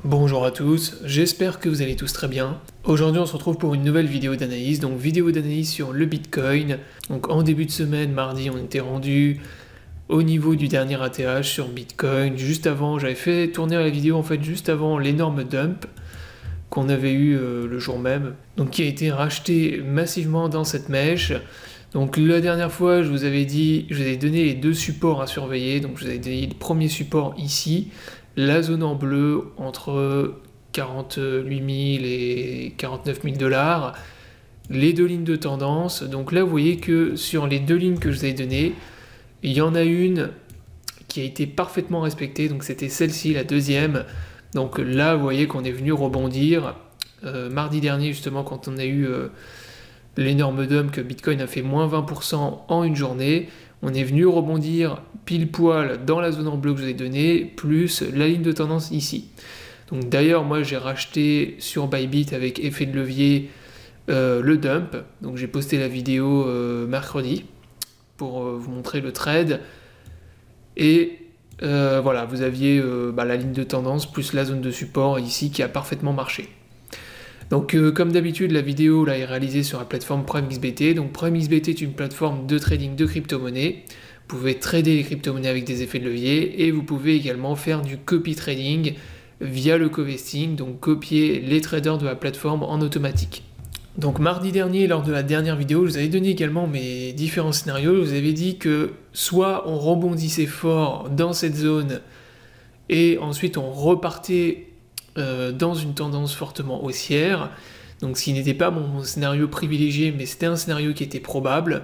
Bonjour à tous, j'espère que vous allez tous très bien. Aujourd'hui on se retrouve pour une nouvelle vidéo d'analyse, donc vidéo d'analyse sur le Bitcoin. Donc en début de semaine, mardi, on était rendu au niveau du dernier ATH sur Bitcoin. Juste avant, j'avais fait tourner la vidéo en fait juste avant l'énorme dump qu'on avait eu le jour même, donc qui a été racheté massivement dans cette mèche. Donc la dernière fois, je vous avais donné les deux supports à surveiller. Donc je vous avais donné le premier support ici, la zone en bleu entre 48 000 et 49 000 $, les deux lignes de tendance. Donc là, vous voyez que sur les deux lignes que je vous ai données, il y en a une qui a été parfaitement respectée, donc c'était celle-ci, la deuxième. Donc là, vous voyez qu'on est venu rebondir. Mardi dernier, justement, quand on a eu l'énorme dump que Bitcoin a fait moins 20% en une journée, on est venu rebondir pile poil dans la zone en bleu que je vous ai donnée, plus la ligne de tendance ici. Donc d'ailleurs, moi j'ai racheté sur Bybit avec effet de levier le dump. Donc j'ai posté la vidéo mercredi pour vous montrer le trade. Et voilà, vous aviez la ligne de tendance plus la zone de support ici qui a parfaitement marché. Donc comme d'habitude, la vidéo là, est réalisée sur la plateforme PrimeXBT. Donc PrimeXBT est une plateforme de trading de crypto-monnaies. Vous pouvez trader les crypto-monnaies avec des effets de levier et vous pouvez également faire du copy trading via le co-vesting, donc copier les traders de la plateforme en automatique. Donc mardi dernier, lors de la dernière vidéo, je vous avais donné également mes différents scénarios. Je vous avais dit que soit on rebondissait fort dans cette zone et ensuite on repartait dans une tendance fortement haussière, donc ce qui n'était pas mon scénario privilégié, mais c'était un scénario qui était probable,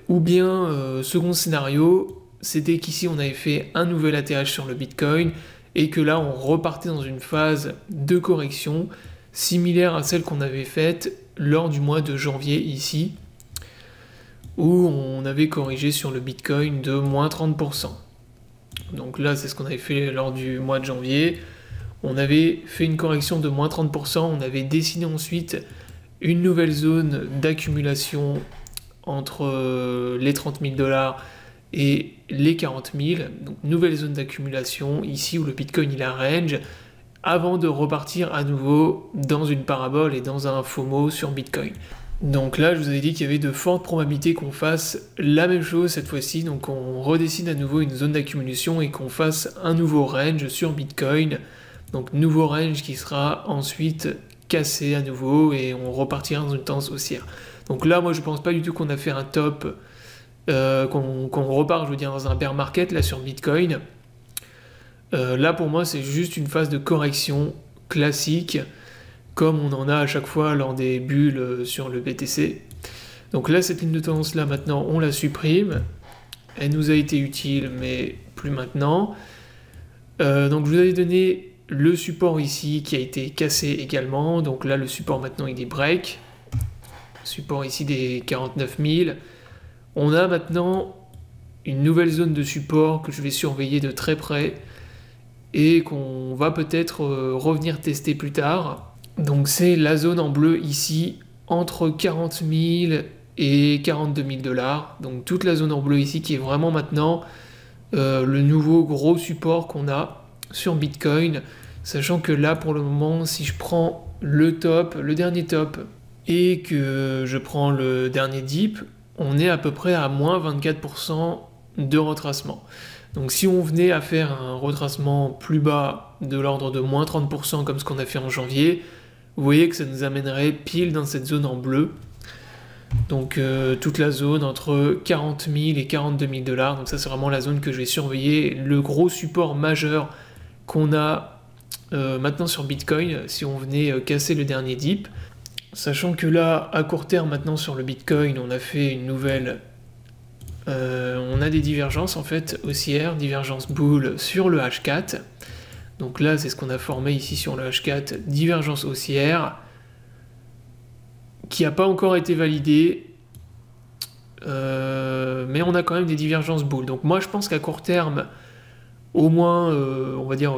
ou bien second scénario, c'était qu'ici on avait fait un nouvel ATH sur le Bitcoin, et que là on repartait dans une phase de correction, similaire à celle qu'on avait faite lors du mois de janvier ici, où on avait corrigé sur le Bitcoin de moins 30%. Donc là c'est ce qu'on avait fait lors du mois de janvier. On avait fait une correction de moins 30%, on avait dessiné ensuite une nouvelle zone d'accumulation entre les 30 000 $ et les 40 000, donc nouvelle zone d'accumulation ici où le Bitcoin il a range, avant de repartir à nouveau dans une parabole et dans un FOMO sur Bitcoin. Donc là, je vous avais dit qu'il y avait de fortes probabilités qu'on fasse la même chose cette fois-ci, donc on redessine à nouveau une zone d'accumulation et qu'on fasse un nouveau range sur Bitcoin. Donc nouveau range qui sera ensuite cassé à nouveau et on repartira dans une tendance haussière. Donc là, moi je pense pas du tout qu'on a fait un top, qu'on repart, je veux dire, dans un bear market là sur Bitcoin. Là pour moi c'est juste une phase de correction classique, comme on en a à chaque fois lors des bulles sur le BTC. Donc là cette ligne de tendance là maintenant on la supprime. Elle nous a été utile mais plus maintenant. Donc je vous avais donné le support ici qui a été cassé également, donc là le support maintenant il est break, support ici des 49 000, on a maintenant une nouvelle zone de support que je vais surveiller de très près et qu'on va peut-être revenir tester plus tard, donc c'est la zone en bleu ici entre 40 000 et 42 000 $, donc toute la zone en bleu ici qui est vraiment maintenant le nouveau gros support qu'on a sur Bitcoin, sachant que là pour le moment si je prends le dernier top et que je prends le dernier dip, on est à peu près à moins 24% de retracement. Donc si on venait à faire un retracement plus bas de l'ordre de moins 30% comme ce qu'on a fait en janvier, vous voyez que ça nous amènerait pile dans cette zone en bleu. Donc toute la zone entre 40 000 et 42 000 $, donc ça c'est vraiment la zone que je vais surveiller, le gros support majeur qu'on a maintenant sur Bitcoin, si on venait casser le dernier dip. Sachant que là, à court terme maintenant sur le Bitcoin, on a fait une nouvelle... on a des divergences en fait haussières, divergence bull sur le H4. Donc là, c'est ce qu'on a formé ici sur le H4, divergence haussière, qui n'a pas encore été validée, mais on a quand même des divergences bull. Donc moi, je pense qu'à court terme, au moins, on va dire,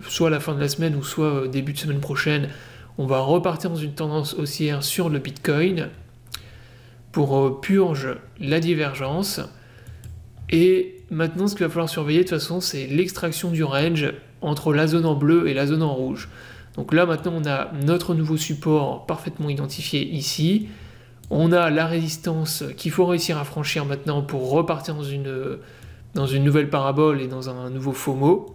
soit à la fin de la semaine ou soit début de semaine prochaine, on va repartir dans une tendance haussière sur le Bitcoin pour purge la divergence et maintenant ce qu'il va falloir surveiller de toute façon, c'est l'extraction du range entre la zone en bleu et la zone en rouge. Donc là maintenant on a notre nouveau support parfaitement identifié ici. On a la résistance qu'il faut réussir à franchir maintenant pour repartir dans une nouvelle parabole et dans un nouveau FOMO.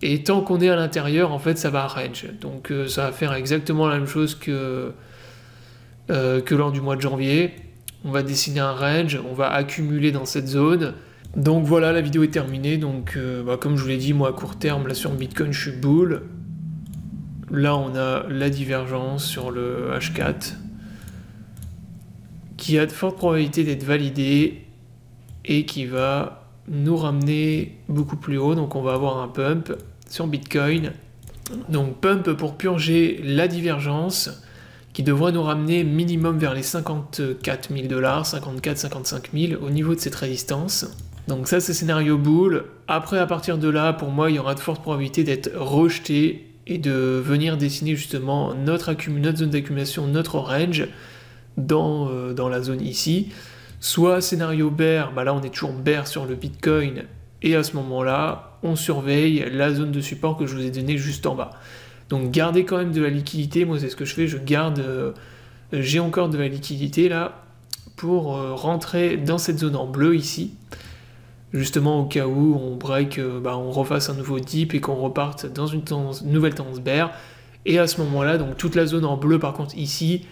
Et tant qu'on est à l'intérieur, en fait, ça va à range. Donc ça va faire exactement la même chose que lors du mois de janvier. On va dessiner un range, on va accumuler dans cette zone. Donc voilà, la vidéo est terminée. Donc comme je vous l'ai dit, moi à court terme, là sur Bitcoin, je suis bull. Là, on a la divergence sur le H4 qui a de fortes probabilités d'être validée et qui va nous ramener beaucoup plus haut. Donc on va avoir un pump sur Bitcoin. Donc pump pour purger la divergence qui devrait nous ramener minimum vers les 54 000 $, 54-55 000 au niveau de cette résistance. Donc ça c'est scénario bull. Après à partir de là, pour moi il y aura de fortes probabilités d'être rejeté et de venir dessiner justement notre zone d'accumulation, notre range dans la zone ici. Soit scénario bear, là on est toujours bear sur le Bitcoin, et à ce moment-là, on surveille la zone de support que je vous ai donnée juste en bas. Donc gardez quand même de la liquidité, moi c'est ce que je fais, j'ai encore de la liquidité là, pour rentrer dans cette zone en bleu ici, justement au cas où on break, on refasse un nouveau dip et qu'on reparte dans une nouvelle tendance bear, et à ce moment-là, donc toute la zone en bleu par contre ici,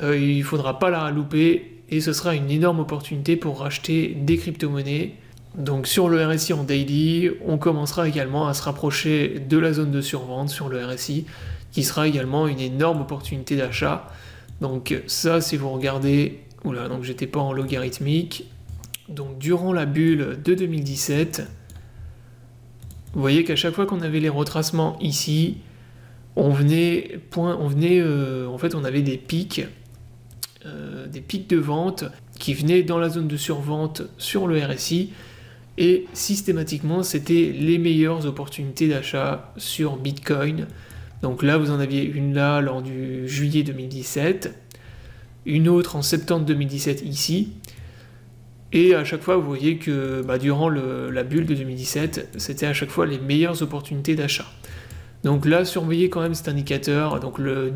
il ne faudra pas la louper, et ce sera une énorme opportunité pour racheter des crypto-monnaies. Donc sur le RSI en daily, on commencera également à se rapprocher de la zone de survente sur le RSI, qui sera également une énorme opportunité d'achat. Donc ça, si vous regardez, oula, donc j'étais pas en logarithmique, donc durant la bulle de 2017, vous voyez qu'à chaque fois qu'on avait les retracements ici, en fait on avait des pics de vente qui venaient dans la zone de survente sur le RSI, et systématiquement c'était les meilleures opportunités d'achat sur Bitcoin. Donc là vous en aviez une là lors du juillet 2017, une autre en septembre 2017 ici, et à chaque fois vous voyez que durant la bulle de 2017 c'était à chaque fois les meilleures opportunités d'achat. Donc là surveillez quand même cet indicateur, donc le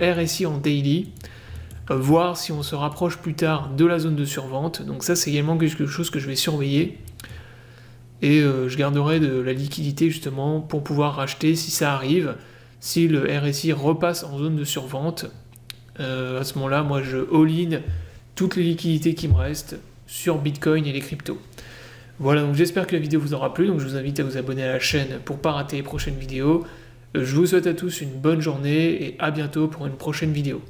RSI en daily, voir si on se rapproche plus tard de la zone de survente. Donc ça c'est également quelque chose que je vais surveiller, et je garderai de la liquidité justement pour pouvoir racheter si ça arrive, si le RSI repasse en zone de survente. À ce moment là moi je all-in toutes les liquidités qui me restent sur Bitcoin et les cryptos. Voilà, donc j'espère que la vidéo vous aura plu, donc je vous invite à vous abonner à la chaîne pour ne pas rater les prochaines vidéos. Je vous souhaite à tous une bonne journée et à bientôt pour une prochaine vidéo.